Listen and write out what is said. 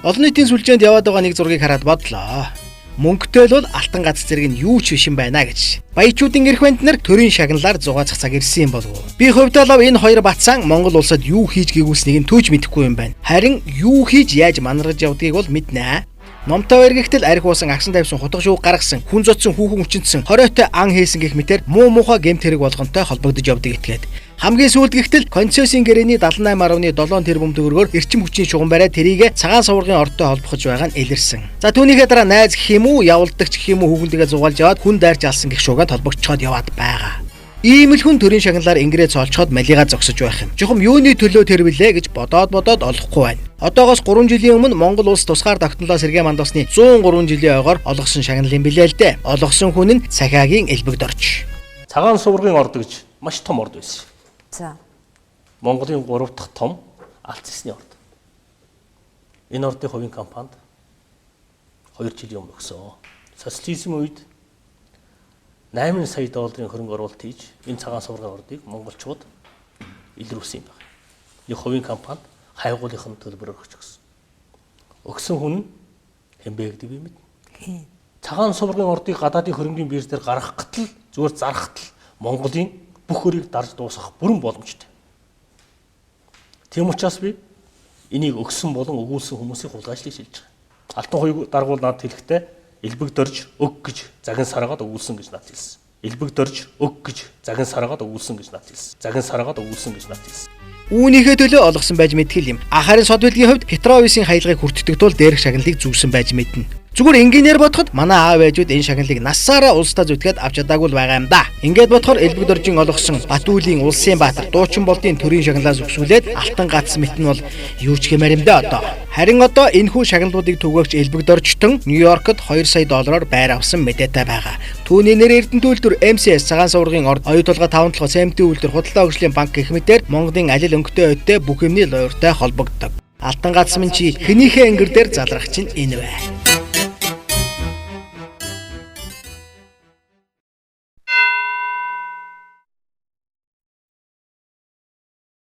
Олон нийтийн сүлжээнд яваад байгаа нэг зургийг хараад бодлоо. Мөнгөтэй л бол алтан гац зэрэг нь юу ч биш юм байна гэж. Баячуудын эрх банд нар төрийн шагналаар зугаацах цаг ирсэн юм болов уу? Би хувьдаа л энэ хоёр бацаан Монгол улсад юу хийж гэгүүлснийг нь түүж мэдэхгүй юм байна. Харин юу хийж яаж манаргаж явдгийг бол мэднэ. Номтой эргэхтэл арх уусан агсан тавьсан хутга шүүг гаргасан хүн зодсон хүүхэн өчнөсөн хориотой ан хийсэн гэх мэтэр муу муухай гэмт хэрэг болгонтой холбогдож явдаг этгээд. Хамгийн сүүлд гихтэл концессийн гэрээний 78.7 тэрбум төгрөгөөр эрчим хүчний шугам бариад тэрийг цагаан суврагын ордтой холбохож байгаа нь илэрсэн. За түүнийхээ дараа найз гэх юм уу, явуулдагч гэх юм уу хүүхэнтэйгээ зугаалж яваад хүн дайрч алсан гэх шуугаад холбогдчиход яваад байгаа. Ийм л хүн төрийн шагналаар ингэрээ цолчход малигаа зогсож байх юм. Жохом юуны төлөө тэр билээ гэж бодоод олохгүй байна. Одоогоос 3 жилийн өмнө Монгол улс тусгаар тогтнолоо сэргээ мандасны 103 жилийн ойгоор олгосон шагнал юм билээ л дээ. Олгосон хүн нь Цахиагийн Элбэгд орж. Цагаан суврагын орд гэж маш том орд байсан. За. Монголын 3 дахь том алт цэсний орд. Энэ ордын хувийн компанид 2 жилийн өмнө өгсөн. Социализмын үед 8 сая долларын хөрөнгө оруулалт хийж энэ цагаан суврагын ордыг монголчууд илрүүлсэн юм байна. Нэг хувийн компанид хайгуулынхын төлбөрөөр өгч өгсөн. Өгсөн хүн хэмбэ гэдэг юм бэ? Цагаан суврагын ордыг гадаадын хөрөнгөний бирж дээр гаргах гатал зүгээр зарах гатал Монголын бүх хөрийг дарж дуусгах бүрэн боломжтой. Тийм учраас би энийг өгсөн болон өгүүлсэн хүмүүсийн хулгайчлалыг шилжиж байгаа. Алтан хуйг даргуул над хэлэхдээ Элбэгд орж өг гэж загин сараагаад өгүүлсэн гэж над хэлсэн. Элбэгд орж өг гэж загин сараагаад өгүүлсэн гэж над хэлсэн. Загин сараагаад өгүүлсэн гэж над хэлсэн. Үүнийхээ төлөө олгосон байж мэдгэл юм. Харин сод билгийн хувьд Петровисын хаялгыг хүртдэг тул дээрх шагналыг зүүсэн байж мэднэ. Зүгээр инженеэр бодоход манай аав ээжүүд энэ шагналыг насаараа улсдаа зүтгээд авч чадаагүй л байгаа юм да. Ингээд бодохоор Элбэгд оржин олгосон Батүлийн Улсын Баатар дуучин болдын төрийн шагналаас өгсүүлээд алтан гац мэт нь бол юу ч хэмээр юм да одоо. Харин одоо энэхүү шагналуудыг түгээгч Элбэгд орчтон Нью-Йоркод 2 сая доллараар байр авсан мэдээтэй байгаа. Түүний нэр Эрдэнэ үйлдвэр MCS цагаан суврагын орд, оюуталга 5 толгой СМТ үйлдвэр худалдаа хөгжлийн банк гэх мэтээр Монголын алил өнгөтэй өдтэй бүх юмний лойртой холбогддог. Алтан гац минь чи хэнийхээ ангир дээр залрах чинь энэ вэ?